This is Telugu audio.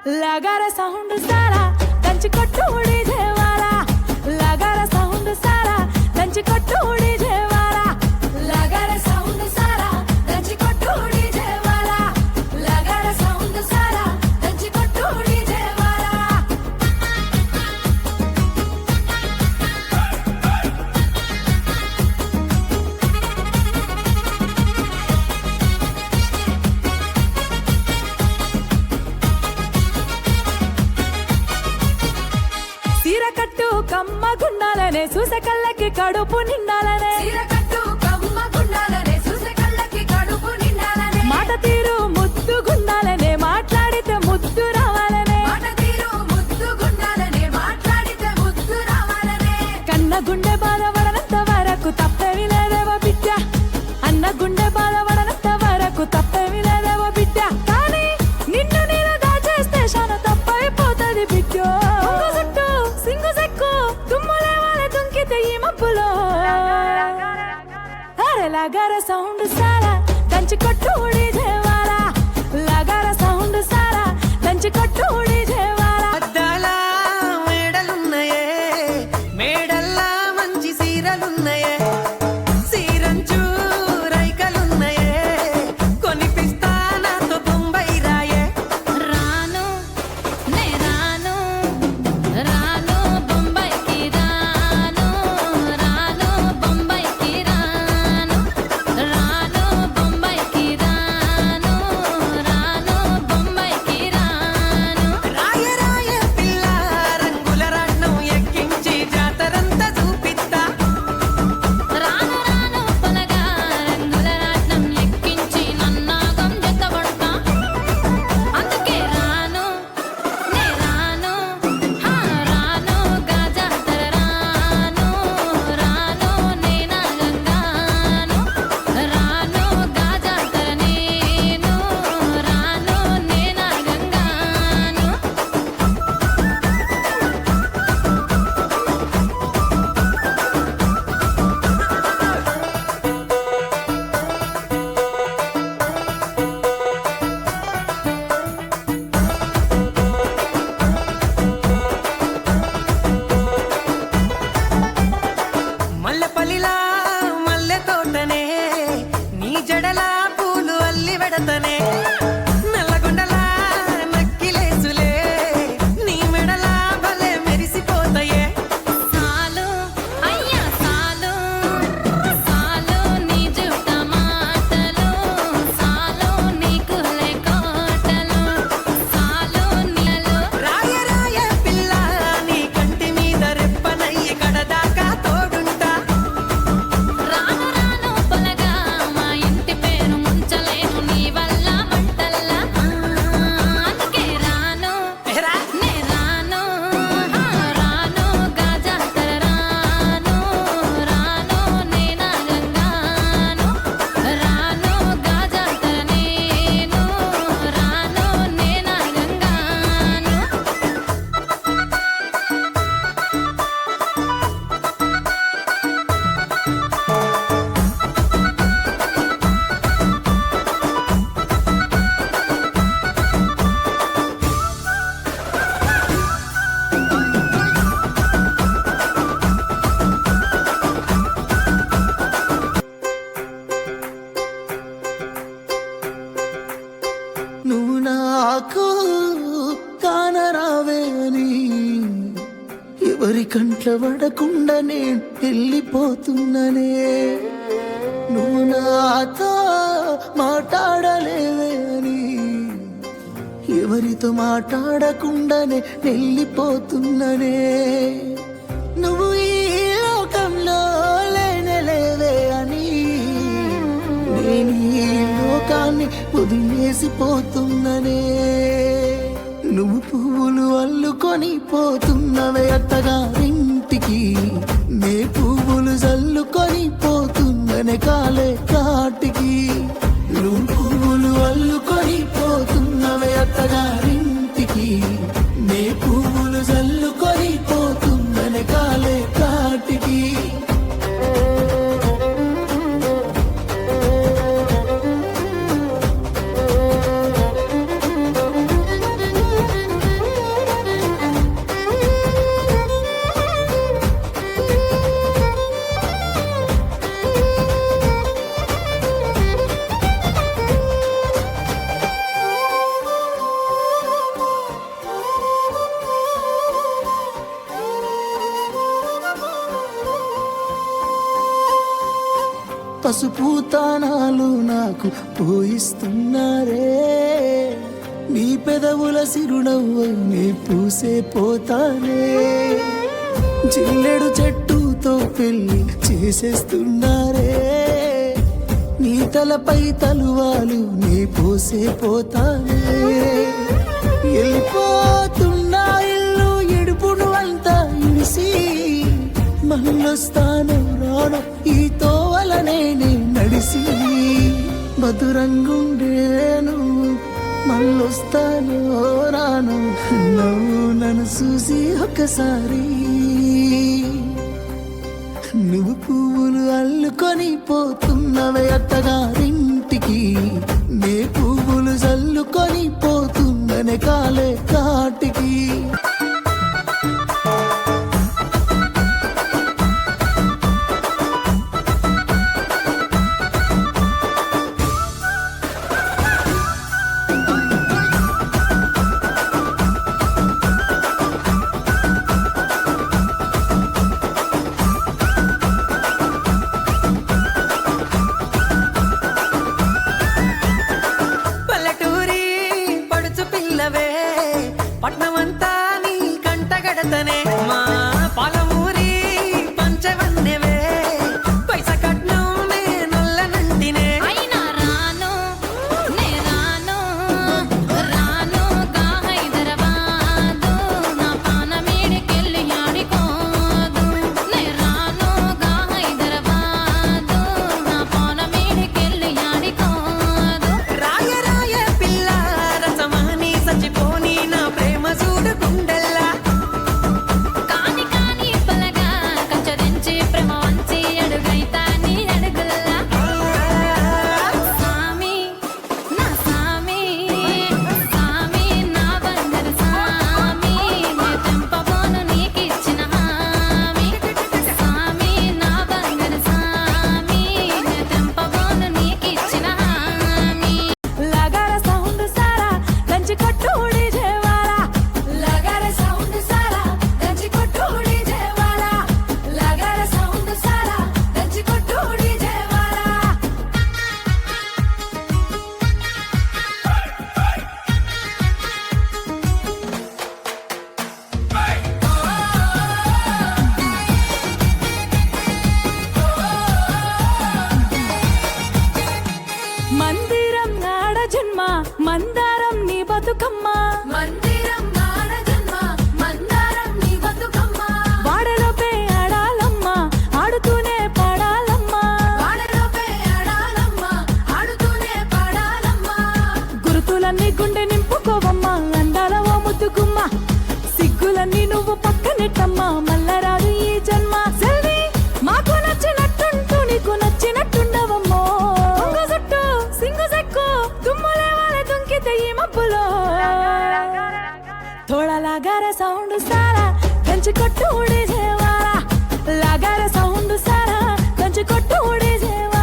लगारा साउंड सारा ದಂಚ ಕೊಟ್ಟು ಉಳಿದೇವಾರ लगारा साउंड सारा ದಂಚ ಕೊಟ್ಟು ಉಳಿದೇವಾರ लगारा साउंड सारा ದಂಚ ಕೊಟ್ಟು ಉಳಿದೇವಾರ लगारा साउंड सारा ದಂಚ ಕೊಟ್ಟು ಉಳಿದೇವಾರ సీరకట్టు కమ్మ గుండాలనే చూసే కళ్ళకి కడుపు నిండాలనే సీరకట్టు కమ్మ గుండాలనే చూసే కళ్ళకి కడుపు నిండాలనే మాట తీరు ముద్దు గుండాలనే మాట్లాడితే ముద్దు రావాలనే మాట తీరు ముద్దు గుండాలనే మాట్లాడితే ముద్దు రావాలనే కన్న గుండె బాధపడనంత వరకు తప్పేమి లేదేవో బిడ్డ అన్న గుండె బాధపడనంత వరకు తప్పేమి లేదేవో బిడ్డ కానీ నిన్ను నేను దాచేస్తే శాన తప్పైపోతుంది బిడ్డ लगारा साउंड सारा దంచి కొట్టు ఉడిదేవార लगारा साउंड सारा దంచి కొట్టు ఉడిదేవార అద్దాల మేడలున్నాయే మేడల్లా మంచి సీరలున్నాయే సీరంచు రైకలున్నాయే కొనిపిస్తా నాతో బొంబై రాయే రాను నే రాను రాను బొంబైకి రాను రాను బొంబైకి రాను రాను బొంబైకి రాను రాను బొంబైకి రాను రాయ రాయ పిల్ల రంగుల రాట్నం ఎక్కించి జాతరంతా చూపిస్తా రాను రాను పొలగా రంగుల రాట్నం ఎక్కించి నన్నాగం జతబడతా అందుకే రాను నే రాను రాను గాజాతర రాను రాను నేనా గంగాను రాను గాజాతర నేను రాను నేనా గంగాను మల్లెపల్లిలా మల్లె తోటనే నీ జడలా పూలు అల్లి వెడతనే నల్లగొండలా నక్కిలేసులే నీ మెడలా భలే మెరిసిపోతాయే సాలు అయ్యా సాలు సాలు నీ జుట్ట మాటలు సాలు నీకు కోటలు సాలు నీళ్ళు రాయ రాయ పిల్ల నీ కంటి మీద రెప్పనయ్యి కడదాకా తోడుంటా రాను రాను పొలగా మా ఇంటి పేరు ముంచలేను నీ వల్ల మంటల్లా అందుకే రాను ఎహరా నే రాను రాను గాజాతర రాను రాను నేనా గంగాను రాను గాజాతర నేను రాను నేనా గంగాను నువ్వు నాకు కానరావే అని ఎవరి కంట్ల పడకుండా నేను వెళ్ళిపోతున్ననే నువ్వు నాతో మాట్లాడలేవే అని ఎవరితో మాట్లాడకుండానే వెళ్ళిపోతున్ననే నువ్వు ఈ లోకంలో లేనలేవే అని నేను ఈ లోకాన్ని వదిలేసిపోతున్ననే నువ్వు పువ్వులు అల్లుకొని పోతున్నవే అత్తగారింటికి నే పువ్వులు జల్లుకొని పోతున్ననే కాలే కాటికి నువ్వు పువ్వులు అల్లుకొని పోతున్నవే అత్తగారింటికి నే పువ్వులు జల్లుకొని పోతున్ననే కాలే కాటికి పసుపు తానాలు నాకు పోయిస్తున్నారే నీ పెదవుల సిరునవ్వై నీ పూసే పోతానే జిల్లెడు చెట్టుతో పెళ్లి చేసేస్తున్నారే నీ తలపై తలువాలు నీ పోసే పోతానే వెళ్ళిపోతున్నా ఇల్లు ఎడుపును అంతా ఇడిసి మళ్ళొస్తాను రాను ఈ తోవలనే నే నడిసి మధురంగుండేను మళ్ళొస్తాను రాను నవ్వు నన్ను చూసి ఒకసారి నువ్వు పువ్వులు అల్లుకొని పోతున్నవే అత్తగారింటికి నే పువ్వులు జల్లుకొని పోతుందనే కాలే కాటికి పల్లెటూరి పడుచు పిల్లవే పట్నమంతా నీ కంటగడతనే మా పాలమూరి పంచవన్నెవే పైస కట్నం నే నొల్లనంటినే అయినా రాను నే రాను రాను గా హైదరాబాదు నా పానమేడికెళ్ళి ఆడికోదు నే రాను గా హైదరాబాదు నా పానమేడికెళ్ళి ఆడికోదు రాయ రాయ పిల్ల రసమాని సచిపోని నా ప్రేమ చూడు గుండెల్లా కాని కాని పలగా కంచరించి ప్రేమ వంచి అడుగైతా నీ అడుగుల్లా సామి నా సామి సామి నా బంగారు సామి నే తెంపబోను నీకిచ్చిన హామీ సామి నా బంగారు సామి నే తెంపబోను నీకిచ్చిన హామీ లగార సౌండ్ సారా దంచి కొట్టు డీజేవాలా లగార సౌండ్ సారా దంచి కొట్టు డీజేవాలా లగార సౌండ్ సారా దంచి కొట్టు డీజేవాలా మందిరం నాడ జన్మ మందారం నీ బతుకమ్మ మందిరం నాడ జన్మ మందారం నీ బతుకమ్మ వాడలోపే ఆడాలమ్మ ఆడుతూనే పాడాలమ్మ వాడలోపే ఆడాలమ్మ ఆడుతూనే పాడాలమ్మ గురుతులన్నీ గుండె నింపుకోవమ్మ అందాల ఓ ముద్దుగుమ్మ సిగ్గులన్నీ నువ్వు పక్కనెట్టమ్మ మల్లరాదు ఈ జన్మ సెల్వి మాకు నచ్చినట్టుంటూ నీకు నచ్చినట్టుండవమ్మో తుంగ జుట్టు సింగు సెక్కు దుమ్ములే వాళ్ళ దుంకితే ఈ మబ్బులో थोड़ा लागार साउंड सारा कंच కొట్టు డీజేవాలా లాగార సౌండ్ సారా కంచి కొట్టు డీజేవాలా